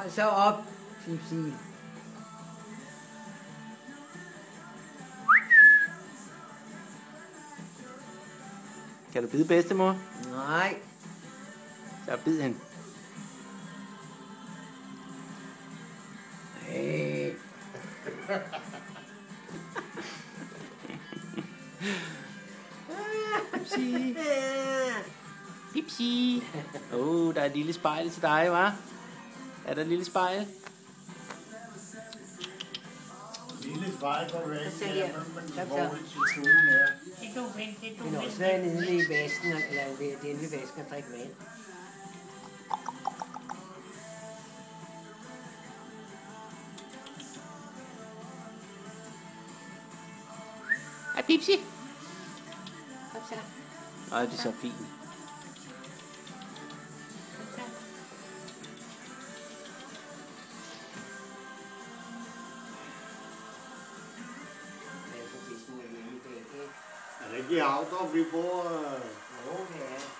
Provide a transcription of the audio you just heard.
Hold så op, Fipsi. Kan du bide bedstemor? Nej. Så bid hende. Hey. Pipsi. Pipsi. Der er et lille spejl til dig, hva'? Er der et lille spejl? Lille spejl på væggen, Så her. hvor citronen er. Det kan også være nede i vasken, eller nede ved vasken og drikke vand. Hej, Pipsi. Kom så. Ej, det er så fint. Er det ikke i Havdrup, vi bor? Jo, det er.